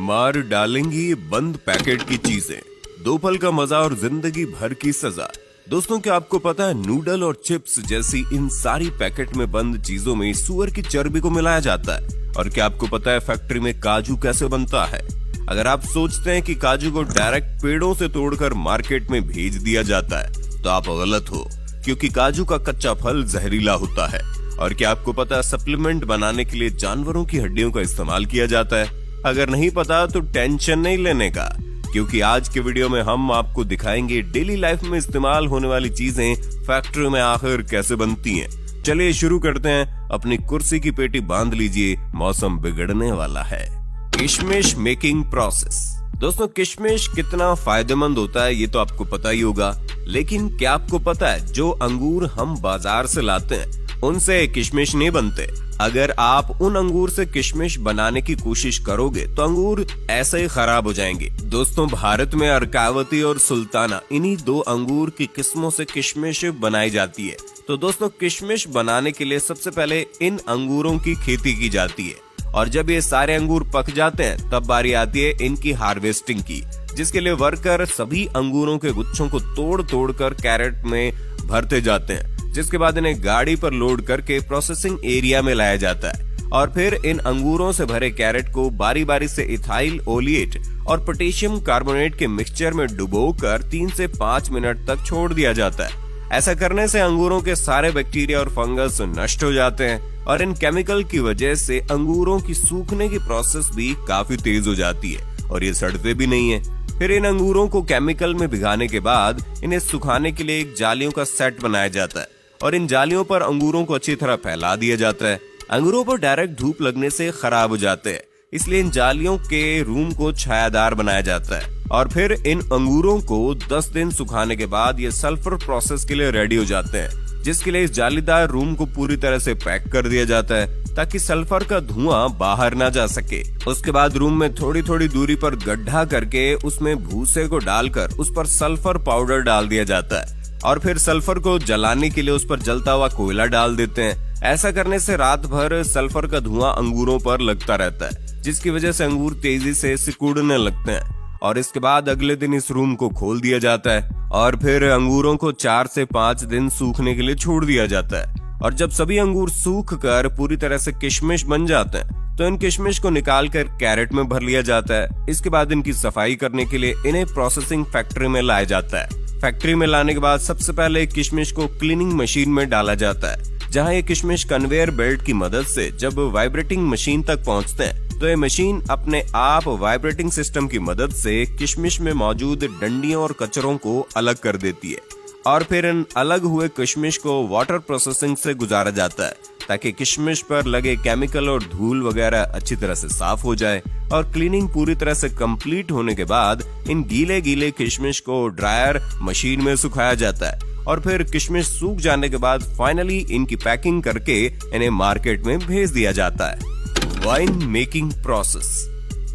मार डालेंगी ये बंद पैकेट की चीजें, 2 पल का मजा और जिंदगी भर की सजा। दोस्तों, क्या आपको पता है नूडल और चिप्स जैसी इन सारी पैकेट में बंद चीजों में सूअर की चर्बी को मिलाया जाता है? और क्या आपको पता है फैक्ट्री में काजू कैसे बनता है? अगर आप सोचते हैं कि काजू को डायरेक्ट पेड़ों से तोड़कर मार्केट में भेज दिया जाता है तो आप गलत हो, क्योंकि काजू का कच्चा फल जहरीला होता है। और क्या आपको पता है सप्लीमेंट बनाने के लिए जानवरों की हड्डियों का इस्तेमाल किया जाता है? अगर नहीं पता तो टेंशन नहीं लेने का, क्योंकि आज के वीडियो में हम आपको दिखाएंगे डेली लाइफ में इस्तेमाल होने वाली चीजें फैक्ट्री में आखिर कैसे बनती हैं। चलिए शुरू करते हैं। अपनी कुर्सी की पेटी बांध लीजिए, मौसम बिगड़ने वाला है। किशमिश मेकिंग प्रोसेस। दोस्तों, किशमिश कितना फायदेमंद होता है ये तो आपको पता ही होगा, लेकिन क्या आपको पता है जो अंगूर हम बाजार से लाते हैं उनसे किशमिश नहीं बनते। अगर आप उन अंगूर से किशमिश बनाने की कोशिश करोगे तो अंगूर ऐसे ही खराब हो जाएंगे। दोस्तों, भारत में अर्कावती और सुल्ताना इन्हीं 2 अंगूर की किस्मों से किशमिश बनाई जाती है। तो दोस्तों, किशमिश बनाने के लिए सबसे पहले इन अंगूरों की खेती की जाती है, और जब ये सारे अंगूर पक जाते हैं तब बारी आती है इनकी हार्वेस्टिंग की, जिसके लिए वर्कर सभी अंगूरों के गुच्छों को तोड़ तोड़ कर कैरेट में भरते जाते हैं, जिसके बाद इन्हें गाड़ी पर लोड करके प्रोसेसिंग एरिया में लाया जाता है। और फिर इन अंगूरों से भरे कैरेट को बारी बारी से इथाइल ओलिएट और पोटेशियम कार्बोनेट के मिक्सचर में डुबोकर 3 से 5 मिनट तक छोड़ दिया जाता है। ऐसा करने से अंगूरों के सारे बैक्टीरिया और फंगस नष्ट हो जाते हैं, और इन केमिकल की वजह से अंगूरों की सूखने की प्रोसेस भी काफी तेज हो जाती है और ये सड़ते भी नहीं है। फिर इन अंगूरों को केमिकल में भिगाने के बाद इन्हें सुखाने के लिए एक जालियों का सेट बनाया जाता है, और इन जालियों पर अंगूरों को अच्छी तरह फैला दिया जाता है। अंगूरों पर डायरेक्ट धूप लगने से खराब हो जाते हैं, इसलिए इन जालियों के रूम को छायादार बनाया जाता है। और फिर इन अंगूरों को 10 दिन सुखाने के बाद ये सल्फर प्रोसेस के लिए रेडी हो जाते हैं, जिसके लिए इस जालीदार रूम को पूरी तरह से पैक कर दिया जाता है ताकि सल्फर का धुआं बाहर ना जा सके। उसके बाद रूम में थोड़ी थोड़ी दूरी पर गड्ढा करके उसमें भूसे को डालकर उस पर सल्फर पाउडर डाल दिया जाता है, और फिर सल्फर को जलाने के लिए उस पर जलता हुआ कोयला डाल देते हैं। ऐसा करने से रात भर सल्फर का धुआं अंगूरों पर लगता रहता है, जिसकी वजह से अंगूर तेजी से सिकुड़ने लगते हैं। और इसके बाद अगले दिन इस रूम को खोल दिया जाता है, और फिर अंगूरों को 4 से 5 दिन सूखने के लिए छोड़ दिया जाता है। और जब सभी अंगूर सूख कर पूरी तरह से किशमिश बन जाते हैं तो इन किशमिश को निकाल कर कैरेट में भर लिया जाता है। इसके बाद इनकी सफाई करने के लिए इन्हें प्रोसेसिंग फैक्ट्री में लाया जाता है। फैक्ट्री में लाने के बाद सबसे पहले किशमिश को क्लीनिंग मशीन में डाला जाता है, जहां ये किशमिश कन्वेयर बेल्ट की मदद से जब वाइब्रेटिंग मशीन तक पहुंचते हैं तो ये मशीन अपने आप वाइब्रेटिंग सिस्टम की मदद से किशमिश में मौजूद डंडियों और कचरों को अलग कर देती है। और फिर इन अलग हुए किशमिश को वाटर प्रोसेसिंग से गुजारा जाता है ताकि किशमिश पर लगे केमिकल और धूल वगैरह अच्छी तरह से साफ हो जाए। और क्लीनिंग पूरी तरह से कंप्लीट होने के बाद इन गीले गीले किशमिश को ड्रायर मशीन में सुखाया जाता है, और फिर किशमिश सूख जाने के बाद फाइनली इनकी पैकिंग करके इन्हें मार्केट में भेज दिया जाता है। Wine making process.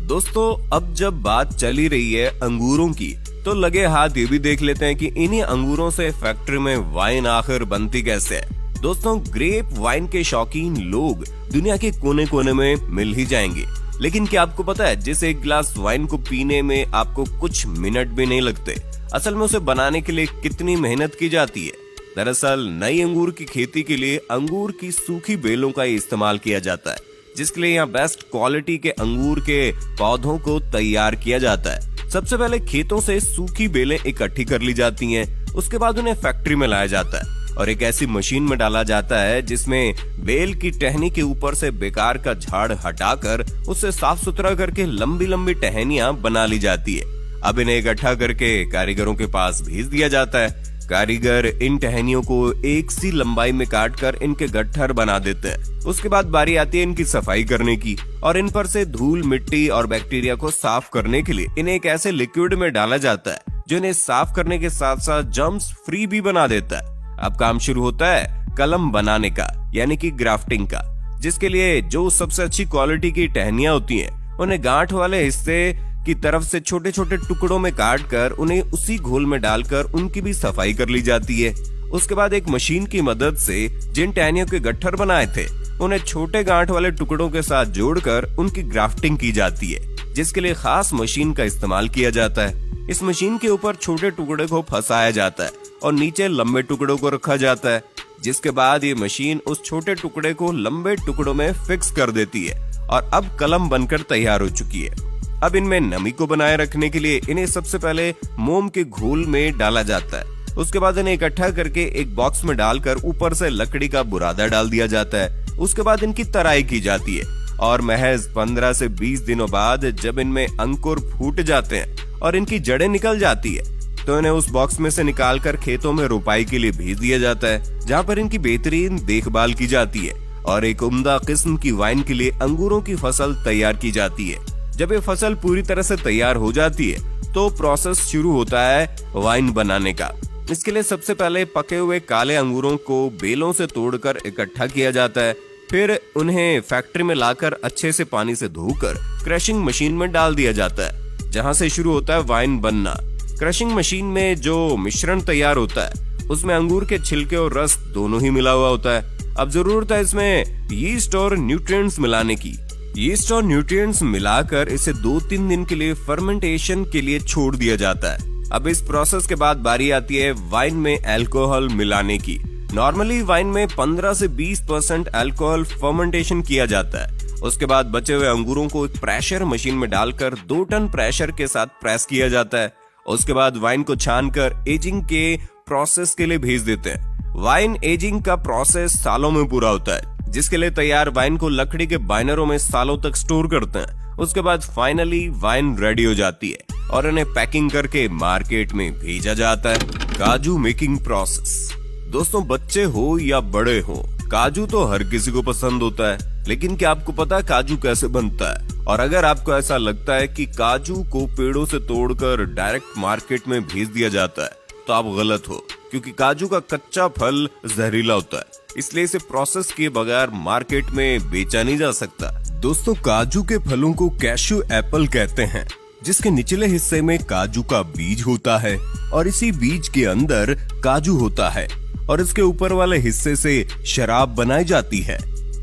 दोस्तों, अब जब बात चली रही है अंगूरों की तो लगे हाथ ये भी देख लेते हैं कि इन्हीं अंगूरों से फैक्ट्री में वाइन आखिर बनती कैसे है। दोस्तों, ग्रेप वाइन के शौकीन लोग दुनिया के कोने कोने में मिल ही जाएंगे, लेकिन क्या आपको पता है जिस एक गिलास वाइन को पीने में आपको कुछ मिनट भी नहीं लगते, असल में उसे बनाने के लिए कितनी मेहनत की जाती है? दरअसल नई अंगूर की खेती के लिए अंगूर की सूखी बेलों का इस्तेमाल किया जाता है, जिसके लिए यहाँ बेस्ट क्वालिटी के अंगूर के पौधों को तैयार किया जाता है। सबसे पहले खेतों से सूखी बेलें इकट्ठी कर ली जाती हैं, उसके बाद उन्हें फैक्ट्री में लाया जाता है और एक ऐसी मशीन में डाला जाता है जिसमें बेल की टहनी के ऊपर से बेकार का झाड़ हटाकर उसे साफ सुथरा करके लंबी लंबी टहनियां बना ली जाती है। अब इन्हें इकट्ठा करके कारीगरों के पास भेज दिया जाता है। कारीगर इन टहनियों को एक सी लंबाई में काटकर इनके गट्ठर बना देते हैं। उसके बाद बारी आती है इनकी सफाई करने की, और इन पर से धूल मिट्टी और बैक्टीरिया को साफ करने के लिए इन्हें एक ऐसे लिक्विड में डाला जाता है जो इन्हें साफ करने के साथ साथ जर्म्स फ्री भी बना देता है। अब काम शुरू होता है कलम बनाने का, यानी कि ग्राफ्टिंग का, जिसके लिए जो सबसे अच्छी क्वालिटी की टहनियां होती हैं उन्हें गांठ वाले हिस्से की तरफ से छोटे छोटे टुकड़ों में काटकर उन्हें उसी घोल में डालकर उनकी भी सफाई कर ली जाती है। उसके बाद एक मशीन की मदद से जिन टहनियों के गट्ठर बनाए थे उन्हें छोटे गांठ वाले टुकड़ों के साथ जोड़कर उनकी ग्राफ्टिंग की जाती है, जिसके लिए खास मशीन का इस्तेमाल किया जाता है। इस मशीन के ऊपर छोटे टुकड़े को फंसाया जाता है और नीचे लंबे टुकड़ों को रखा जाता है, जिसके बाद ये मशीन उस छोटे टुकड़े को लंबे टुकड़ों में फिक्स कर देती है और अब कलम बनकर तैयार हो चुकी है। अब इनमें नमी को बनाए रखने के लिए इन्हें सबसे पहले मोम के घोल में डाला जाता है। उसके बाद इन्हें इकट्ठा करके एक बॉक्स में डालकर ऊपर से लकड़ी का बुरादा डाल दिया जाता है। उसके बाद इनकी तराई की जाती है और महज 15 से 20 दिनों बाद जब इनमें अंकुर फूट जाते हैं और इनकी जड़ें निकल जाती है तो इन्हें उस बॉक्स में से निकालकर खेतों में रोपाई के लिए भेज दिया जाता है, जहाँ पर इनकी बेहतरीन देखभाल की जाती है और एक उम्दा किस्म की वाइन के लिए अंगूरों की फसल तैयार की जाती है। जब ये फसल पूरी तरह से तैयार हो जाती है तो प्रोसेस शुरू होता है वाइन बनाने का। इसके लिए सबसे पहले पके हुए काले अंगूरों को बेलों से तोड़कर इकट्ठा किया जाता है, फिर उन्हें फैक्ट्री में लाकर अच्छे से पानी से धोकर क्रशिंग मशीन में डाल दिया जाता है, जहां से शुरू होता है वाइन बनना। क्रशिंग मशीन में जो मिश्रण तैयार होता है उसमें अंगूर के छिलके और रस दोनों ही मिला हुआ होता है। अब जरूरत है इसमें यीस्ट और न्यूट्रिएंट्स मिलाने की। यीस्ट और न्यूट्रिएंट्स मिलाकर इसे 2-3 दिन के लिए फर्मेंटेशन के लिए छोड़ दिया जाता है। अब इस प्रोसेस के बाद बारी आती है वाइन में अल्कोहल मिलाने की। नॉर्मली वाइन में 15 से 20% अल्कोहल फर्मेंटेशन किया जाता है। उसके बाद बचे हुए अंगूरों को एक प्रेशर मशीन में डालकर 2 टन प्रेशर के साथ प्रेस किया जाता है। उसके बाद वाइन को छानकर एजिंग के प्रोसेस के लिए भेज देते हैं। वाइन एजिंग का प्रोसेस सालों में पूरा होता है, जिसके लिए तैयार वाइन को लकड़ी के बाइनरों में सालों तक स्टोर करते हैं। उसके बाद फाइनली वाइन रेडी हो जाती है और इन्हें पैकिंग करके मार्केट में भेजा जाता है। काजू मेकिंग प्रोसेस। दोस्तों, बच्चे हो या बड़े हो, काजू तो हर किसी को पसंद होता है, लेकिन क्या आपको पता है काजू कैसे बनता है? और अगर आपको ऐसा लगता है कि काजू को पेड़ों से तोड़कर डायरेक्ट मार्केट में भेज दिया जाता है तो आप गलत हो, क्योंकि काजू का कच्चा फल जहरीला होता है, इसलिए इसे प्रोसेस किए बगैर मार्केट में बेचा नहीं जा सकता। दोस्तों, काजू के फलों को कैशू एप्पल कहते हैं, जिसके निचले हिस्से में काजू का बीज होता है और इसी बीज के अंदर काजू होता है और इसके ऊपर वाले हिस्से से शराब बनाई जाती है।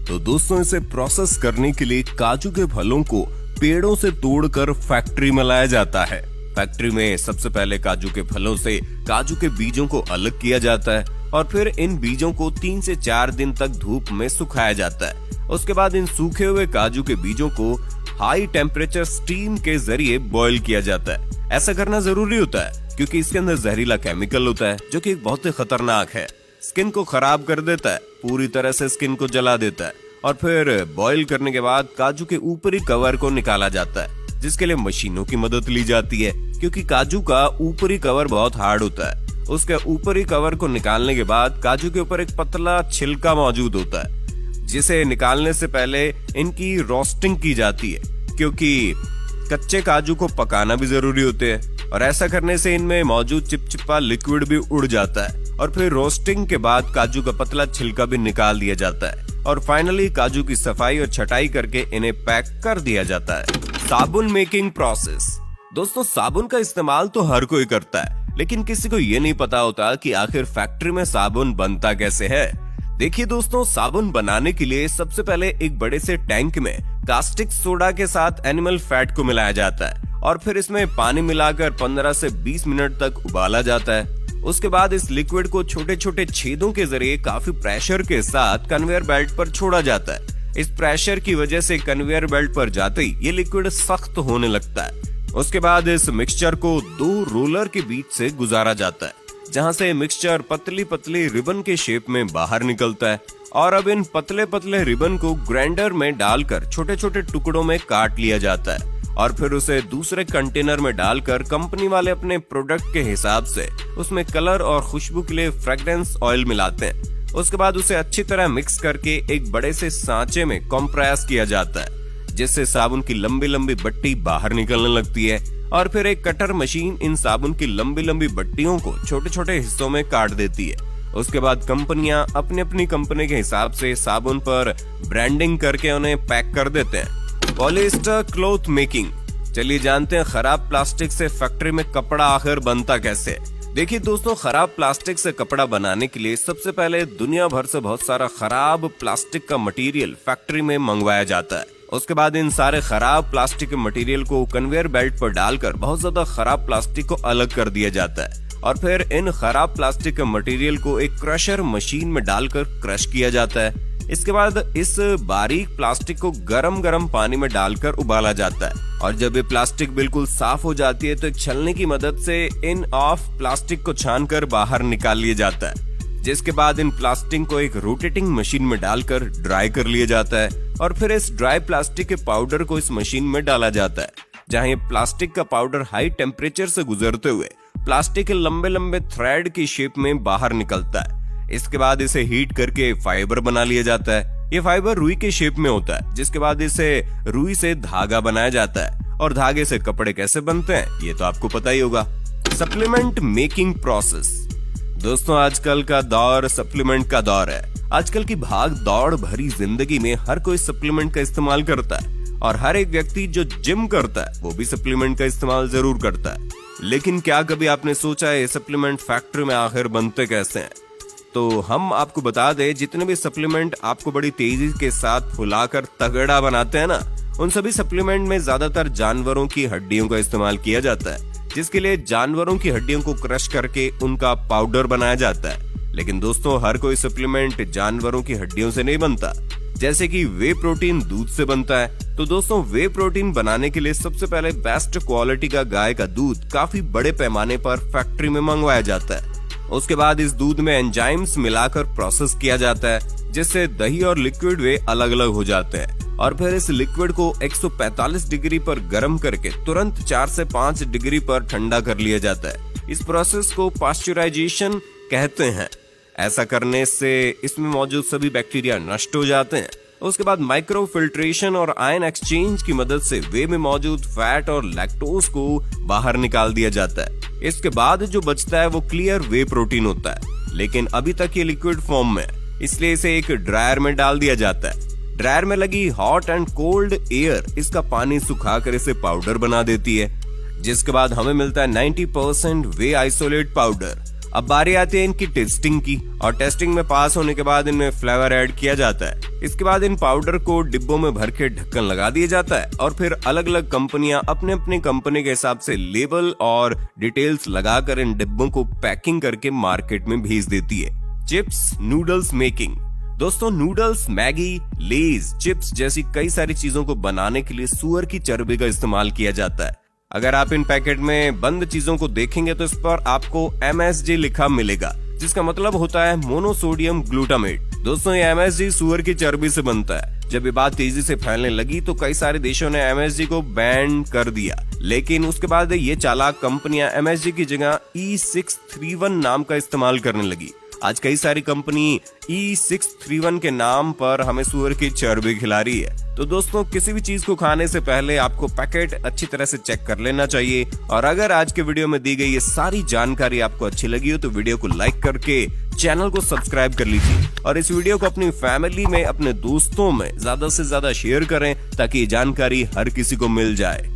तो दोस्तों, इसे प्रोसेस करने के लिए काजू के फलों को पेड़ों से तोड़कर फैक्ट्री में लाया जाता है। फैक्ट्री में सबसे पहले काजू के फलों से काजू के बीजों को अलग किया जाता है और फिर इन बीजों को 3 से 4 दिन तक धूप में सुखाया जाता है। उसके बाद इन सूखे हुए काजू के बीजों को हाई टेम्परेचर स्टीम के जरिए बॉईल किया जाता है। ऐसा करना जरूरी होता है क्योंकि इसके अंदर जहरीला केमिकल होता है जो कि बहुत ही खतरनाक है, स्किन को खराब कर देता है, पूरी तरह से स्किन को जला देता है। और फिर बॉईल करने के बाद काजू के ऊपरी कवर को निकाला जाता है, जिसके लिए मशीनों की मदद ली जाती है, क्योंकि काजू का ऊपरी कवर बहुत हार्ड होता है। उसके ऊपरी कवर को निकालने के बाद काजू के ऊपर एक पतला छिलका मौजूद होता है, जिसे निकालने से पहले इनकी रोस्टिंग की जाती है, क्योंकि कच्चे काजू को पकाना भी जरूरी होते हैं और ऐसा करने से इनमें मौजूद चिपचिपा लिक्विड भी उड़ जाता है। और फिर रोस्टिंग के बाद काजू का पतला छिलका भी निकाल दिया जाता है और फाइनली काजू की सफाई और छटाई करके इन्हें पैक कर दिया जाता है। साबुन मेकिंग प्रोसेस। दोस्तों, साबुन का इस्तेमाल तो हर कोई करता है, लेकिन किसी को ये नहीं पता होता कि आखिर फैक्ट्री में साबुन बनता कैसे है। देखिए दोस्तों, साबुन बनाने के लिए सबसे पहले एक बड़े से टैंक में कास्टिक सोडा के साथ एनिमल फैट को मिलाया जाता है और फिर इसमें पानी मिलाकर 15 से 20 मिनट तक उबाला जाता है। उसके बाद इस लिक्विड को छोटे छोटे छेदों के जरिए काफी प्रेशर के साथ कन्वेयर बेल्ट पर छोड़ा जाता है। इस प्रेशर की वजह से कन्वेयर बेल्ट पर जाते ही ये लिक्विड सख्त होने लगता है। उसके बाद इस मिक्सचर को 2 रोलर के बीच से गुजारा जाता है, जहां से मिक्सचर पतली पतली रिबन के शेप में बाहर निकलता है और अब इन पतले पतले रिबन को ग्राइंडर में डालकर छोटे छोटे टुकड़ों में काट लिया जाता है और फिर उसे दूसरे कंटेनर में डालकर कंपनी वाले अपने प्रोडक्ट के हिसाब से उसमें कलर और खुशबू के लिए फ्रेग्रेंस ऑयल मिलाते हैं। उसके बाद उसे अच्छी तरह मिक्स करके एक बड़े से सांचे में कंप्रेस किया जाता है, जिससे साबुन की लंबी लंबी बट्टी बाहर निकलने लगती है और फिर एक कटर मशीन इन साबुन की लंबी लंबी बट्टियों को छोटे छोटे हिस्सों में काट देती है। उसके बाद कंपनियां अपनी अपनी कंपनी के हिसाब से साबुन पर ब्रांडिंग करके उन्हें पैक कर देते हैं। Polyester cloth making. चलिए जानते हैं खराब प्लास्टिक से फैक्ट्री में कपड़ा आखिर बनता कैसे। देखिए दोस्तों, खराब प्लास्टिक से कपड़ा बनाने के लिए सबसे पहले दुनिया भर से बहुत सारा खराब प्लास्टिक का मटेरियल फैक्ट्री में मंगवाया जाता है। उसके बाद इन सारे खराब प्लास्टिक के मटेरियल को कन्वेयर बेल्ट पर डालकर बहुत ज्यादा खराब प्लास्टिक को अलग कर दिया जाता है और फिर इन खराब प्लास्टिक के मटेरियल को एक क्रशर मशीन में डालकर क्रश किया जाता है। इसके बाद इस बारीक प्लास्टिक को गरम पानी में डालकर उबाला जाता है और जब ये प्लास्टिक बिल्कुल साफ हो जाती है तो एक छलनी की मदद से इन ऑफ प्लास्टिक को छानकर बाहर निकाल लिया जाता है, जिसके बाद इन प्लास्टिक को एक रोटेटिंग मशीन में डालकर ड्राई कर लिया जाता है और फिर इस ड्राई प्लास्टिक के पाउडर को इस मशीन में डाला जाता है, जहां ये प्लास्टिक का पाउडर हाई टेम्परेचर से गुजरते हुए प्लास्टिक के लंबे थ्रेड की शेप में बाहर निकलता है। इसके बाद इसे हीट करके फाइबर बना लिया जाता है। ये फाइबर रुई के शेप में होता है, जिसके बाद इसे रुई से धागा बनाया जाता है और धागे से कपड़े कैसे बनते हैं ये तो आपको पता ही होगा। Supplement making process. दोस्तों, आजकल का दौर सप्लीमेंट का दौर है। आजकल की भाग दौड़ भरी जिंदगी में हर कोई सप्लीमेंट का इस्तेमाल करता है और हर एक व्यक्ति जो जिम करता है वो भी सप्लीमेंट का इस्तेमाल जरूर करता है। लेकिन क्या कभी आपने सोचा है सप्लीमेंट फैक्ट्री में आखिर बनते कैसे हैं? तो हम आपको बता दें, जितने भी सप्लीमेंट आपको बड़ी तेजी के साथ फुलाकर तगड़ा बनाते हैं ना, उन सभी सप्लीमेंट में ज्यादातर जानवरों की हड्डियों का इस्तेमाल किया जाता है, जिसके लिए जानवरों की हड्डियों को क्रश करके उनका पाउडर बनाया जाता है। लेकिन दोस्तों, हर कोई सप्लीमेंट जानवरों की हड्डियों से नहीं बनता। जैसे कि वे प्रोटीन दूध से बनता है, तो दोस्तों वे प्रोटीन बनाने के लिए सबसे पहले बेस्ट क्वालिटी का गाय का दूध काफी बड़े पैमाने पर फैक्ट्री में मंगवाया जाता है। उसके बाद इस दूध में एंजाइम्स मिलाकर प्रोसेस किया जाता है, जिससे दही और लिक्विड वे अलग अलग हो जाते हैं और फिर इस लिक्विड को 145 डिग्री पर गर्म करके तुरंत 4 से 5 डिग्री पर ठंडा कर लिया जाता है। इस प्रोसेस को पास्चुराइजेशन कहते हैं। ऐसा करने से इसमें मौजूद सभी बैक्टीरिया नष्ट हो जाते हैं। उसके बाद माइक्रो फिल्ट्रेशन और आयन एक्सचेंज की मदद से वे में मौजूद फैट और लैक्टोज को बाहर निकाल दिया जाता है। इसके बाद जो बचता है वो क्लियर वे प्रोटीन होता है, लेकिन अभी तक ये लिक्विड फॉर्म में, इसलिए इसे एक ड्रायर में डाल दिया जाता है। ड्रायर में लगी हॉट एंड कोल्ड एयर इसका पानी सुखाकर इसे पाउडर बना देती है, जिसके बाद हमें मिलता है 90% वे आइसोलेट पाउडर। अब बारी आती है इनकी टेस्टिंग की और टेस्टिंग में पास होने के बाद इनमें फ्लेवर ऐड किया जाता है। इसके बाद इन पाउडर को डिब्बों में भर के ढक्कन लगा दिया जाता है और फिर अलग अलग कंपनियां अपने अपने कंपनी के हिसाब से लेबल और डिटेल्स लगाकर इन डिब्बों को पैकिंग करके मार्केट में भेज देती है। Chips noodles making. दोस्तों, नूडल्स, मैगी, लेज, चिप्स जैसी कई सारी चीजों को बनाने के लिए सुअर की चर्बी का इस्तेमाल किया जाता है। अगर आप इन पैकेट में बंद चीजों को देखेंगे तो इस पर आपको MSG लिखा मिलेगा, जिसका मतलब होता है मोनोसोडियम ग्लूटामेट। दोस्तों, ये MSG सुअर की चर्बी से बनता है। जब ये बात तेजी से फैलने लगी तो कई सारे देशों ने MSG को बैन कर दिया, लेकिन उसके बाद ये चालाक कंपनियां MSG की जगह E631 नाम का इस्तेमाल करने लगी। आज कई सारी कंपनी E631 के नाम पर हमें सुअर की चर्बी खिला रही है। तो दोस्तों, किसी भी चीज को खाने से पहले आपको पैकेट अच्छी तरह से चेक कर लेना चाहिए। और अगर आज के वीडियो में दी गई ये सारी जानकारी आपको अच्छी लगी हो तो वीडियो को लाइक करके चैनल को सब्सक्राइब कर लीजिए और इस वीडियो को अपनी फैमिली में, अपने दोस्तों में ज्यादा से ज्यादा शेयर करें ताकि ये जानकारी हर किसी को मिल जाए।